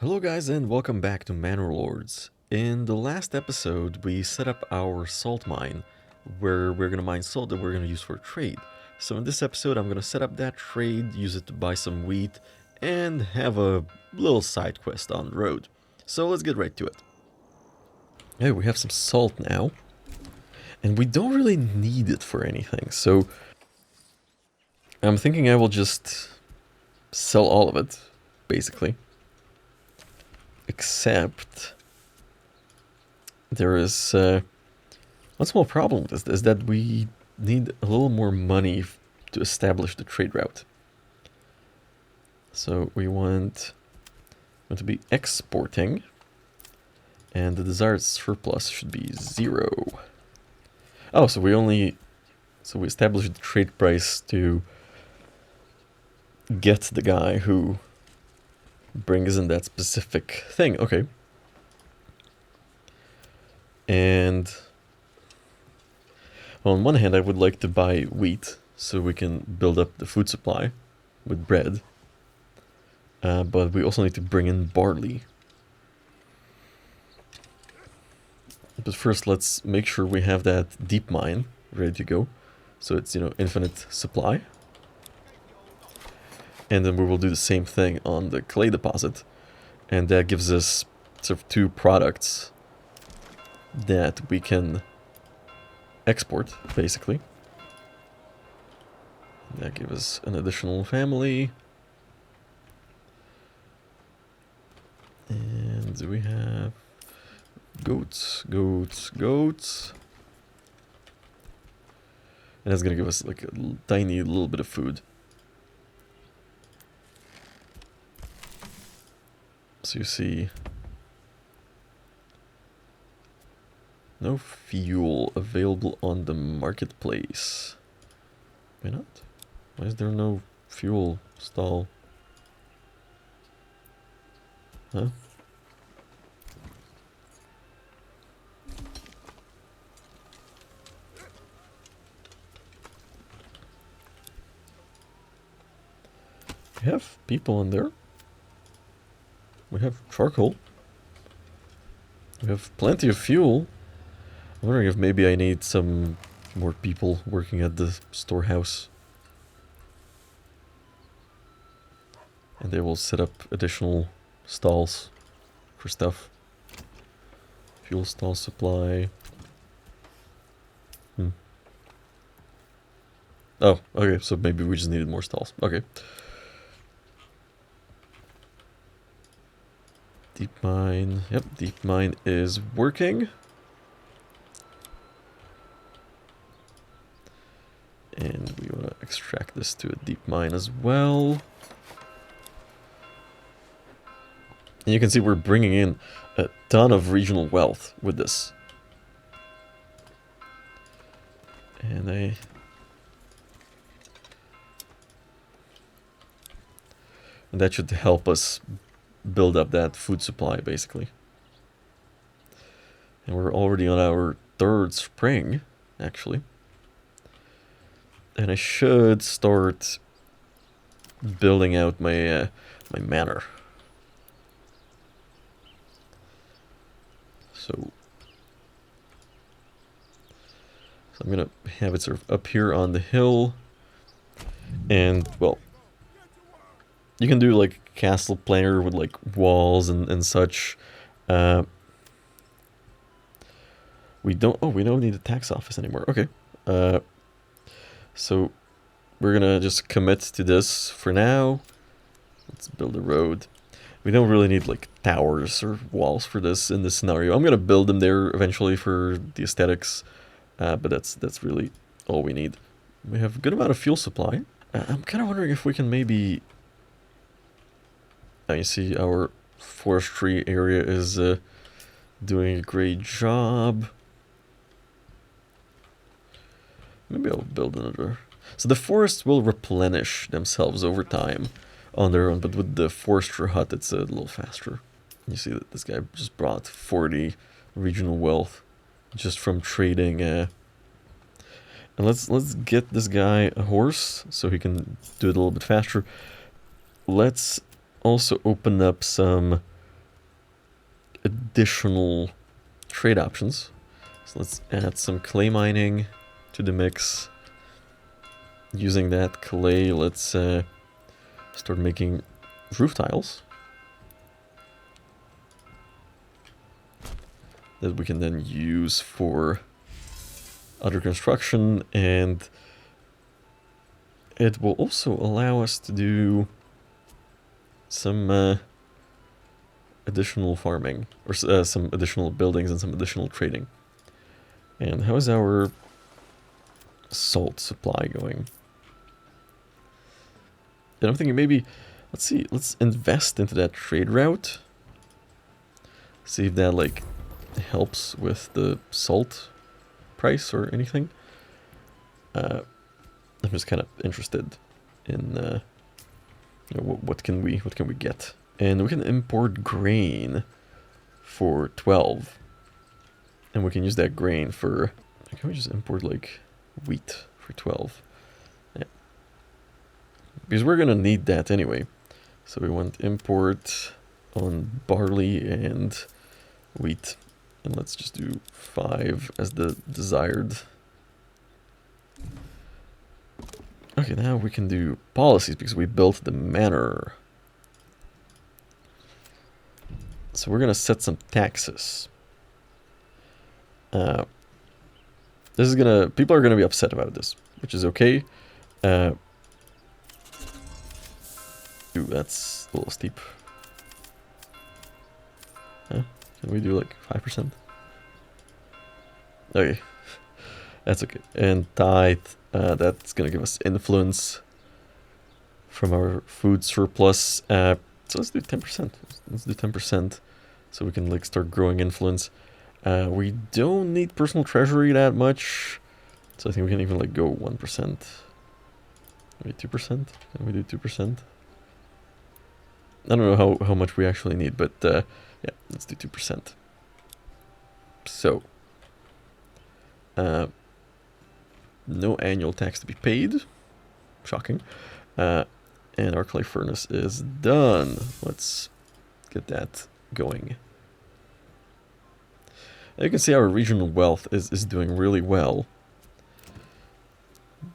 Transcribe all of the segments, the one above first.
Hello guys and welcome back to Manor Lords. In the last episode we set up our salt mine where we're gonna mine salt that we're gonna use for trade. So in this episode I'm gonna set up that trade, use it to buy some wheat, and have a little side quest on the road. So let's get right to it. Hey, we have some salt now. And we don't really need it for anything, so I'm thinking I will just sell all of it, basically. Except there is one small problem with this, is that we need a little more money to establish the trade route. So we want to be exporting, and the desired surplus should be 0. Oh, so we established the trade price to get the guy who brings in that specific thing. Okay. And well, on one hand I would like to buy wheat so we can build up the food supply with bread. But we also need to bring in barley. But first let's make sure we have that deep mine ready to go. So it's, infinite supply. And then we will do the same thing on the clay deposit. And that gives us sort of 2 products that we can export, basically. That gives us an additional family. And we have goats. And that's gonna give us like a tiny little bit of food. So you see, no fuel available on the marketplace. Why not? Why is there no fuel stall? Huh? We have people in there. We have charcoal. We have plenty of fuel. I'm wondering if maybe I need some more people working at the storehouse. And they will set up additional stalls for stuff. Fuel stall supply. Oh, okay, so maybe we just needed more stalls. Okay. Deep mine. Yep, deep mine is working. And we want to extract this to a deep mine as well. And you can see we're bringing in a ton of regional wealth with this. And that should help us build up that food supply, basically. And we're already on our 3rd spring, actually. And I should start building out my my manor. So I'm gonna have it sort of up here on the hill. And, well, you can do like castle planner with like walls and such. We don't need a tax office anymore. Okay. So we're gonna just commit to this for now. Let's build a road. We don't really need like towers or walls for this in this scenario. I'm gonna build them there eventually for the aesthetics, but that's really all we need. We have a good amount of fuel supply. I'm kind of wondering if we can maybe... you see our forestry area is doing a great job. Maybe I'll build another. So the forests will replenish themselves over time on their own, but with the forester hut it's a little faster. You see that this guy just brought 40 regional wealth just from trading. And let's get this guy a horse so he can do it a little bit faster. Let's also open up some additional trade options. So let's add some clay mining to the mix. Using that clay, let's start making roof tiles that we can then use for other construction, and it will also allow us to do some additional farming, or some additional buildings and some additional trading. And how is our salt supply going? And I'm thinking maybe, let's see, let's invest into that trade route. See if that like helps with the salt price or anything. I'm just kind of interested in you know, what can we get? And we can import grain for 12. And we can use that grain for, can we just import like wheat for 12? Yeah. Because we're gonna need that anyway. So we want import on barley and wheat. And let's just do 5 as the desired. Okay, now we can do policies because we built the manor. So we're gonna set some taxes. This is gonna, people are gonna be upset about this, which is okay. Ooh, that's a little steep. Can we do like 5%? Okay, that's okay. And tithe, that's gonna give us influence from our food surplus. So let's do 10%. Let's do 10%, so we can like start growing influence. We don't need personal treasury that much, so I think we can even like go 1%. Maybe 2%? Can we do 2%? I don't know how much we actually need, but yeah, let's do 2%. So, no annual tax to be paid. Shocking. And our clay furnace is done. Let's get that going. You can see our regional wealth is doing really well.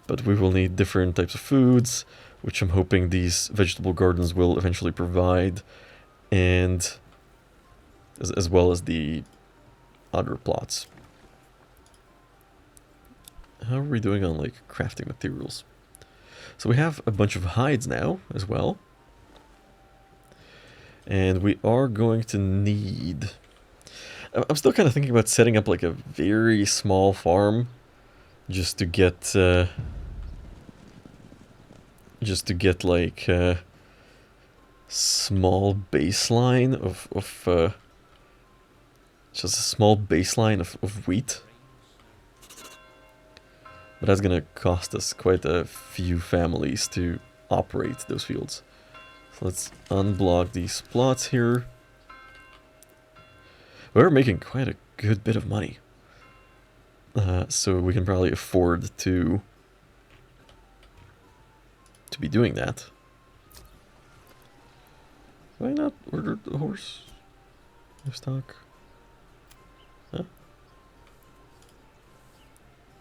But we will need different types of foods, which I'm hoping these vegetable gardens will eventually provide. And as well as the other plots. How are we doing on like crafting materials? So we have a bunch of hides now as well. And we are going to need... I'm still kind of thinking about setting up like a very small farm just to get like a small baseline of just a small baseline of wheat. But that's gonna cost us quite a few families to operate those fields. So let's unblock these plots here. We're making quite a good bit of money. So we can probably afford to be doing that. Why not order the horse? Livestock. Huh?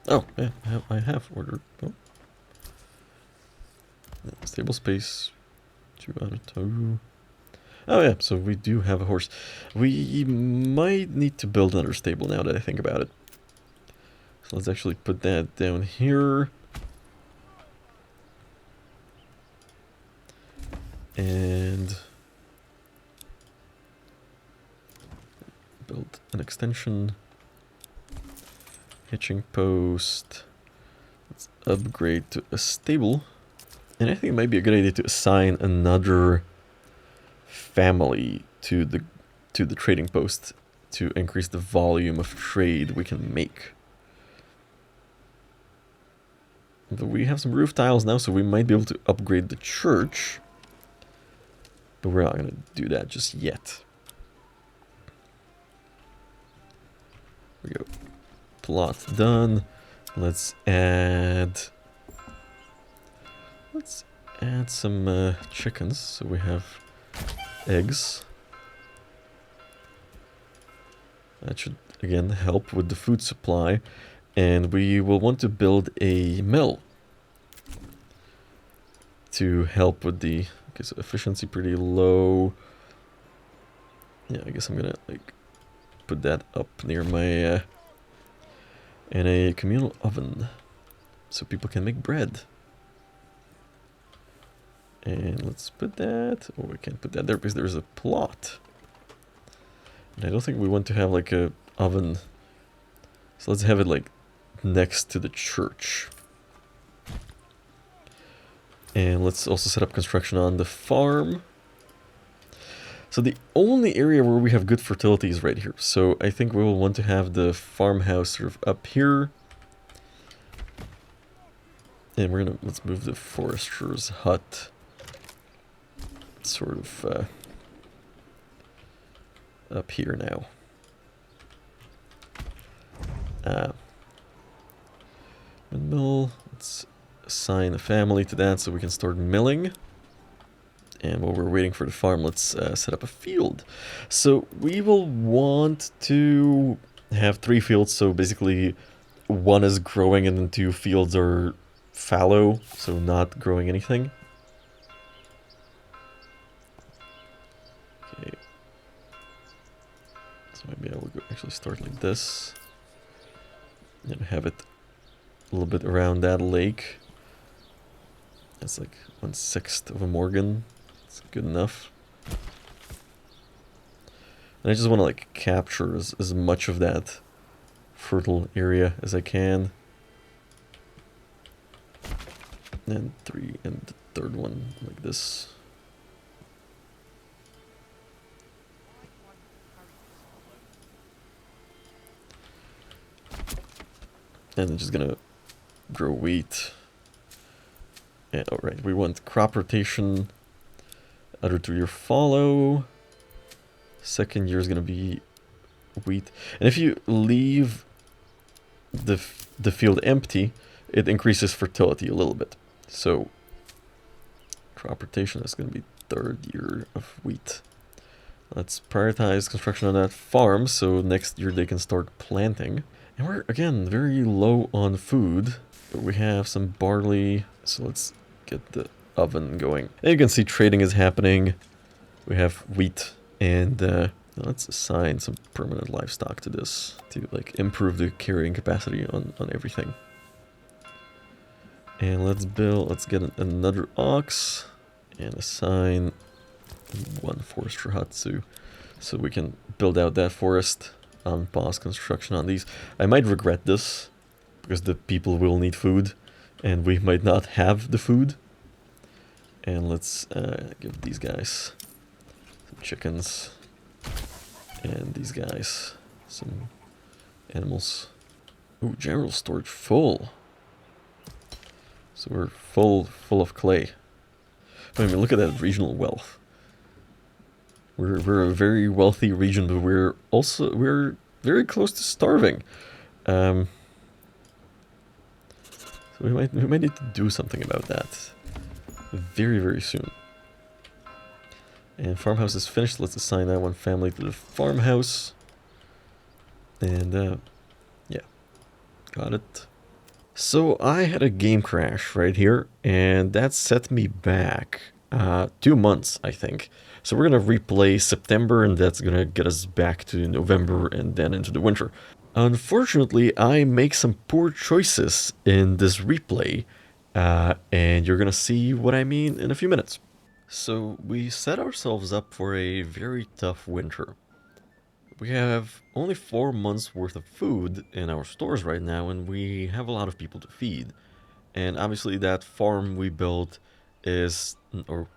Oh, yeah, I have ordered. Oh. Stable space. 2 out of 2. Oh yeah, so we do have a horse. We might need to build another stable now that I think about it. So let's actually put that down here. And build an extension. Hitching post. Let's upgrade to a stable. And I think it might be a good idea to assign another family to the trading post to increase the volume of trade we can make. But we have some roof tiles now, so we might be able to upgrade the church. But we're not going to do that just yet. There we go. Plot done. Let's add some chickens, so we have eggs. That should, again, help with the food supply. And we will want to build a mill to help with the... Okay, so efficiency pretty low. Yeah, I guess I'm gonna, like, put that up near my... and a communal oven, so people can make bread. And let's put that... Oh, we can't put that there because there's a plot. And I don't think we want to have, like, a oven. So let's have it, like, next to the church. And let's also set up construction on the farm. So the only area where we have good fertility is right here. So I think we will want to have the farmhouse sort of up here. And we're gonna... Let's move the forester's hut sort of up here now. Windmill. Let's assign a family to that so we can start milling. And while we're waiting for the farm, let's set up a field. So we will want to have 3 fields. So basically 1 is growing and then 2 fields are fallow, so not growing anything. Okay. So maybe I will actually start like this. And have it a little bit around that lake. That's like 1/6 of a Morgan. It's good enough. And I just want to like capture as much of that fertile area as I can. And 3 and the 3rd one like this. And I'm just gonna grow wheat. Yeah, alright, we want crop rotation. Other 2 year follow. 2nd year is gonna be wheat. And if you leave the field empty, it increases fertility a little bit. So crop rotation is gonna be 3rd year of wheat. Let's prioritize construction on that farm so next year they can start planting. And we're, again, very low on food, but we have some barley, so let's get the oven going. And you can see trading is happening. We have wheat, and let's assign some permanent livestock to this to like improve the carrying capacity on everything. And let's get another ox, and assign 1 forester hut so we can build out that forest. Pause construction on these. I might regret this because the people will need food and we might not have the food. And let's give these guys some chickens and these guys some animals. Ooh, general storage full. So we're full of clay. I mean, look at that regional wealth. We're a very wealthy region, but we're very close to starving. So we might need to do something about that very soon. And farmhouse is finished. Let's assign that 1 family to the farmhouse. And yeah, got it. So I had a game crash right here, and that set me back 2 months, I think. So we're going to replay September, and that's going to get us back to November and then into the winter. Unfortunately, I make some poor choices in this replay, and you're going to see what I mean in a few minutes. So we set ourselves up for a very tough winter. We have only 4 months worth of food in our stores right now, and we have a lot of people to feed. And obviously that farm we built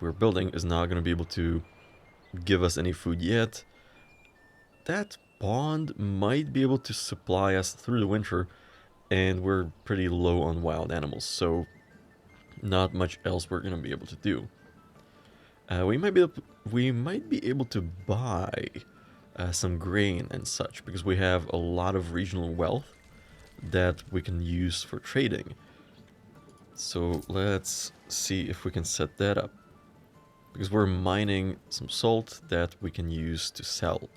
we're building is not going to be able to give us any food yet. That pond might be able to supply us through the winter, and we're pretty low on wild animals, so not much else we're going to be able to do. We might be able to buy some grain and such, because we have a lot of regional wealth that we can use for trading. So let's see if we can set that up, because we're mining some salt that we can use to sell.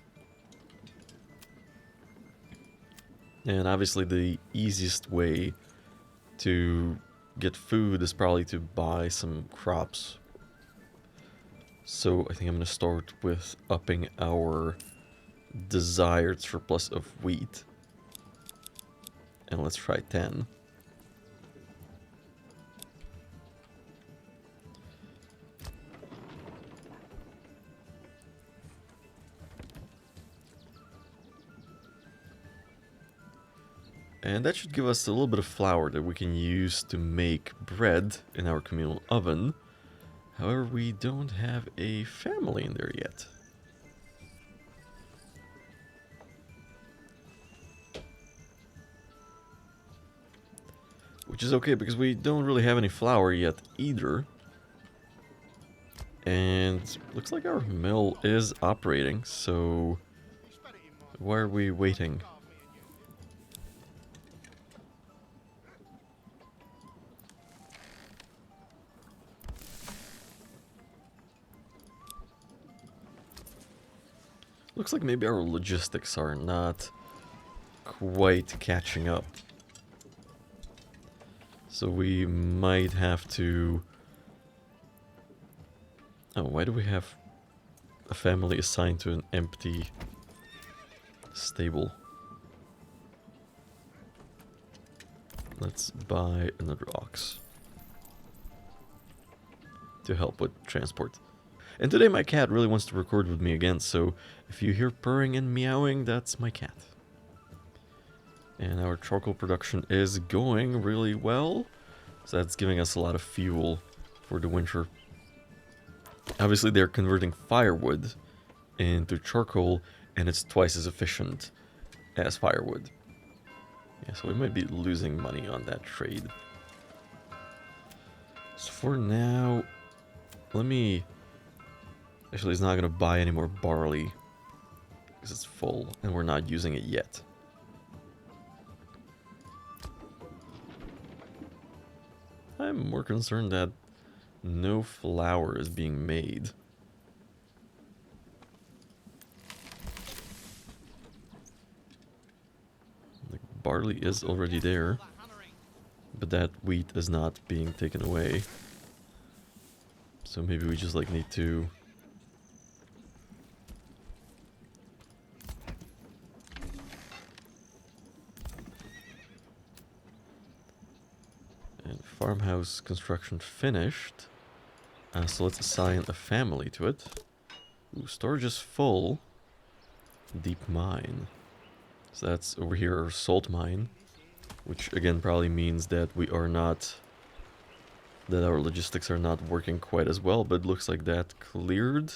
And obviously the easiest way to get food is probably to buy some crops. So I think I'm going to start with upping our desired surplus of wheat. And let's try 10. And that should give us a little bit of flour that we can use to make bread in our communal oven. However, we don't have a family in there yet. Which is okay, because we don't really have any flour yet either. And looks like our mill is operating, so why are we waiting? Looks like maybe our logistics are not quite catching up. So we might have to... Oh, why do we have a family assigned to an empty stable? Let's buy another ox to help with transport. And today my cat really wants to record with me again, so if you hear purring and meowing, that's my cat. And our charcoal production is going really well, so that's giving us a lot of fuel for the winter. Obviously they're converting firewood into charcoal, and it's twice as efficient as firewood. Yeah, so we might be losing money on that trade. So for now, let me... Actually, he's not going to buy any more barley, because it's full, and we're not using it yet. I'm more concerned that no flour is being made. Like, barley is already there, but that wheat is not being taken away. So maybe we just like need to... And farmhouse construction finished. So let's assign a family to it. Ooh, storage is full. Deep mine. So that's over here our salt mine. Which again probably means that we are not... that our logistics are not working quite as well, but it looks like that cleared.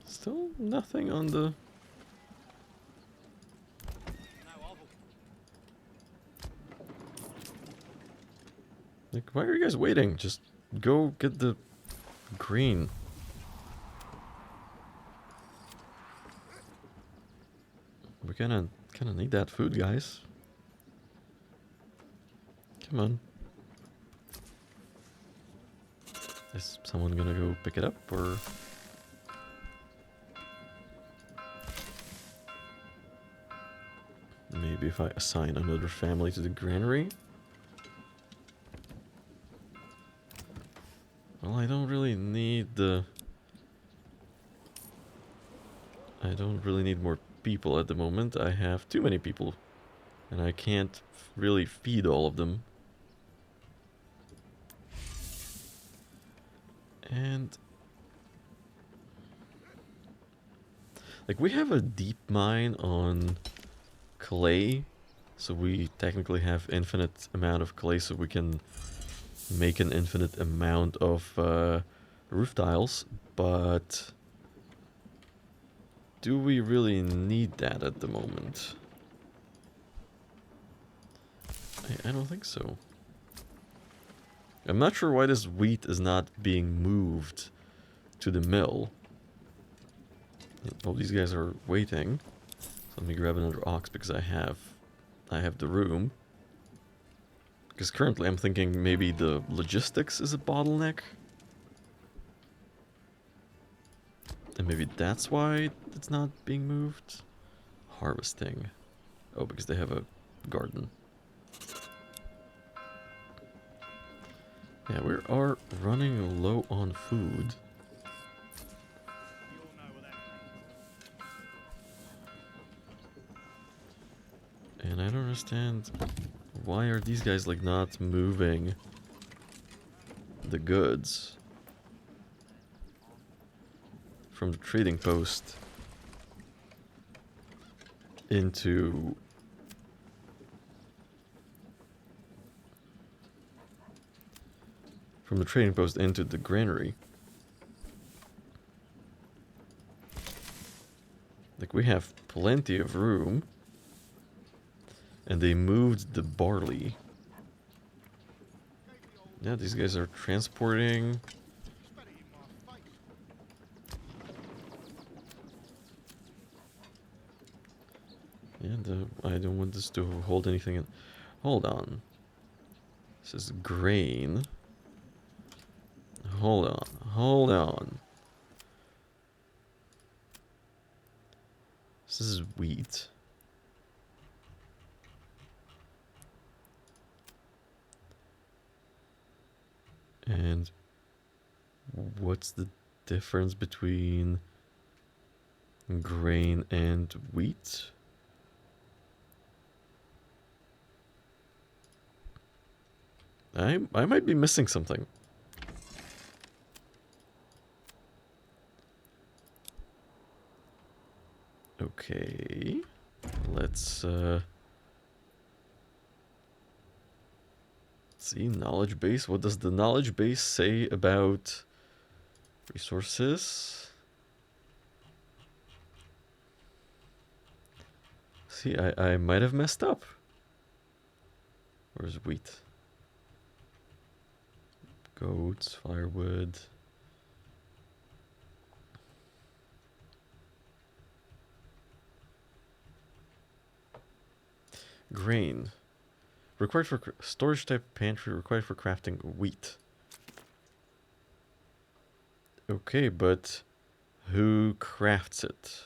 Still nothing on the... Like, why are you guys waiting? Just go get the green. We kinda need that food, guys. Come on. Is someone gonna go pick it up, or... Maybe if I assign another family to the granary? Well, I don't really need the... I don't really need more people at the moment. I have too many people. And I can't really feed all of them. And... like, we have a deep mine on clay. So we technically have infinite amount of clay, so we can make an infinite amount of roof tiles. But... do we really need that at the moment? I don't think so. I'm not sure why this wheat is not being moved to the mill. Well, these guys are waiting. So let me grab another ox because I have the room. Because currently I'm thinking maybe the logistics is a bottleneck. And Maybe that's why it's not being moved? Harvesting. Oh, because they have a garden. Yeah, we are running low on food. And I don't understand, why are these guys like not moving the goods from the trading post into the granary? Like, we have plenty of room. And they moved the barley. Yeah, these guys are transporting. And I don't want this to hold anything in. Hold on. This is grain. Hold on. Hold on. This is wheat. And what's the difference between grain and wheat? I might be missing something. Okay. Let's see, knowledge base. What does the knowledge base say about resources? See, I might have messed up. Where's wheat? Goats, firewood. Grain. Required for storage type pantry, required for crafting wheat. Okay, but who crafts it?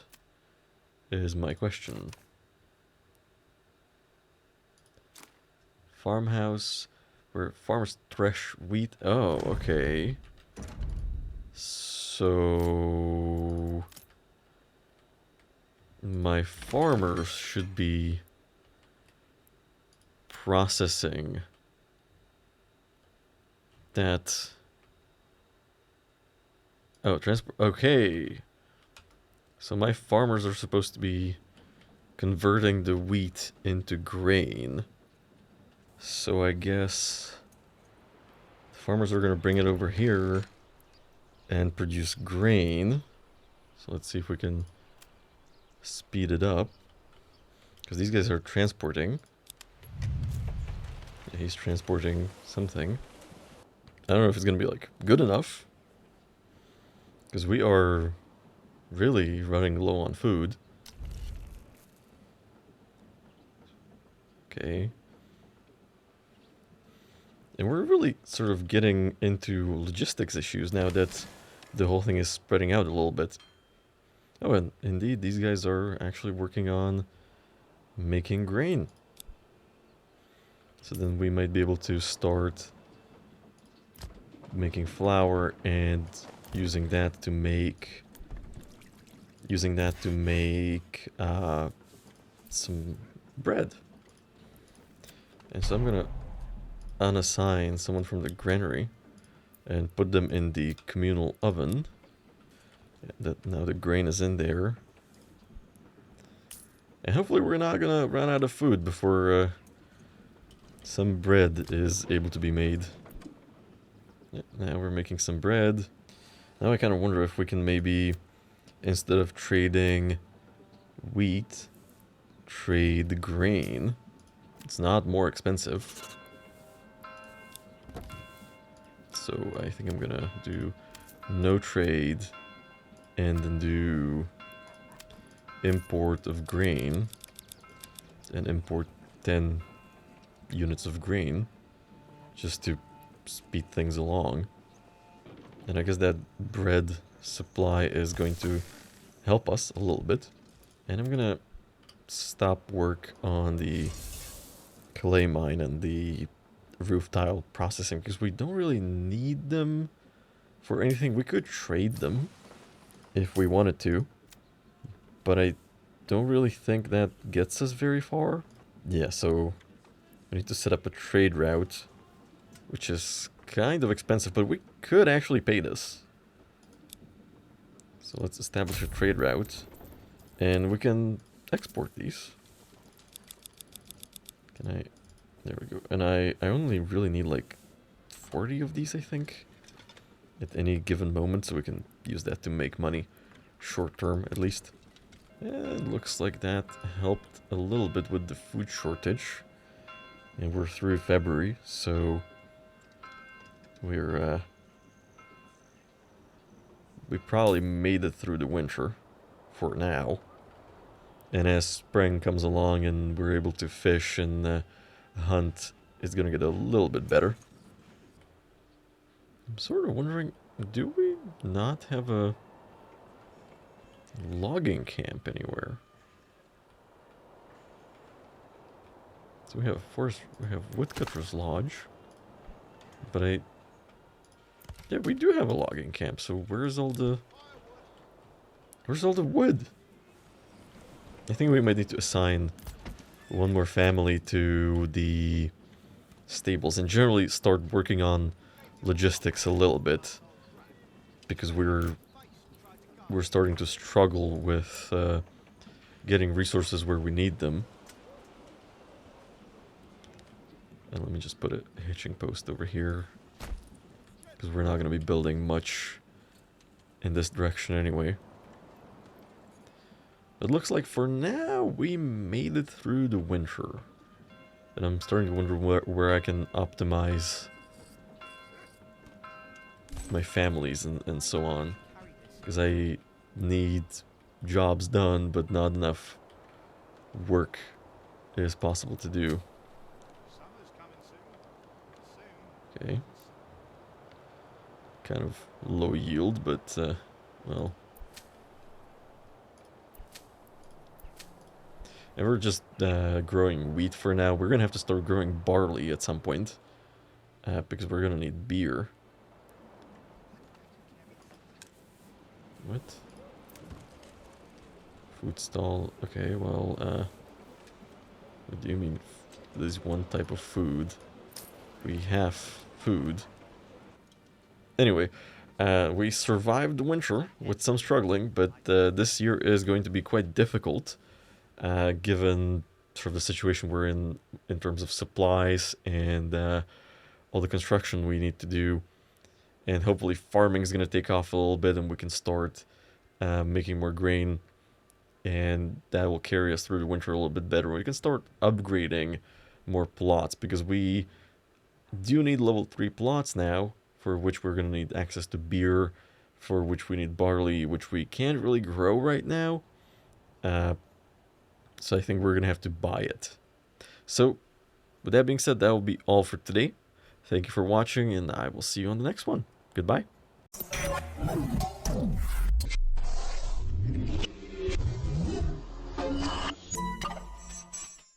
Is my question. Farmhouse, where farmers thresh wheat. Oh, okay. So my farmers should be processing that. Oh, transport. Okay. So my farmers are supposed to be converting the wheat into grain. So I guess the farmers are going to bring it over here and produce grain. So let's see if we can speed it up. Because these guys are transporting. Yeah, he's transporting something. I don't know if it's going to be like good enough. Because we are really running low on food. Okay. And we're really sort of getting into logistics issues now that the whole thing is spreading out a little bit. Oh, and indeed, these guys are actually working on making grain. So then we might be able to start making flour and using that to make some bread. And so I'm gonna unassign someone from the granary and put them in the communal oven. That now the grain is in there. And hopefully we're not gonna run out of food before some bread is able to be made. Yeah, now we're making some bread. Now I kind of wonder if we can maybe, instead of trading wheat, trade grain. It's not more expensive. So I think I'm gonna do no trade and then do import of grain and import 10 units of grain just to speed things along. And I guess that bread supply is going to help us a little bit. And I'm gonna stop work on the clay mine and the roof tile processing because we don't really need them for anything. We could trade them if we wanted to, but I don't really think that gets us very far. Yeah, so we need to set up a trade route, which is kind of expensive, but we could actually pay this. So let's establish a trade route, and we can export these. Can I? There we go. And I only really need like 40 of these, I think, at any given moment, so we can use that to make money, short term at least. It looks like that helped a little bit with the food shortage. And we're through February, so we're we probably made it through the winter for now. And as spring comes along and we're able to fish and hunt, it's gonna get a little bit better. I'm sort of wondering, do we not have a logging camp anywhere? So we have Woodcutter's Lodge, but yeah, we do have a logging camp. So where's all the wood? I think we might need to assign one more family to the stables and generally start working on logistics a little bit, because we're starting to struggle with getting resources where we need them. And let me just put a hitching post over here, because we're not going to be building much in this direction anyway. It looks like for now we made it through the winter. And I'm starting to wonder where I can optimize my families and so on. Because I need jobs done, but not enough work is possible to do. Okay. Kind of low yield, but, well. And we're just growing wheat for now. We're going to have to start growing barley at some point. Because we're going to need beer. What? Food stall. Okay, well, what do you mean? There's one type of food. We have food. Anyway, we survived the winter with some struggling, but this year is going to be quite difficult, given sort of the situation we're in terms of supplies and all the construction we need to do. And hopefully farming is going to take off a little bit and we can start making more grain. And that will carry us through the winter a little bit better. We can start upgrading more plots, because we do need level 3 plots now, for which we're going to need access to beer, for which we need barley, which we can't really grow right now. So I think we're going to have to buy it. So, with that being said, that will be all for today. Thank you for watching, and I will see you on the next one. Goodbye.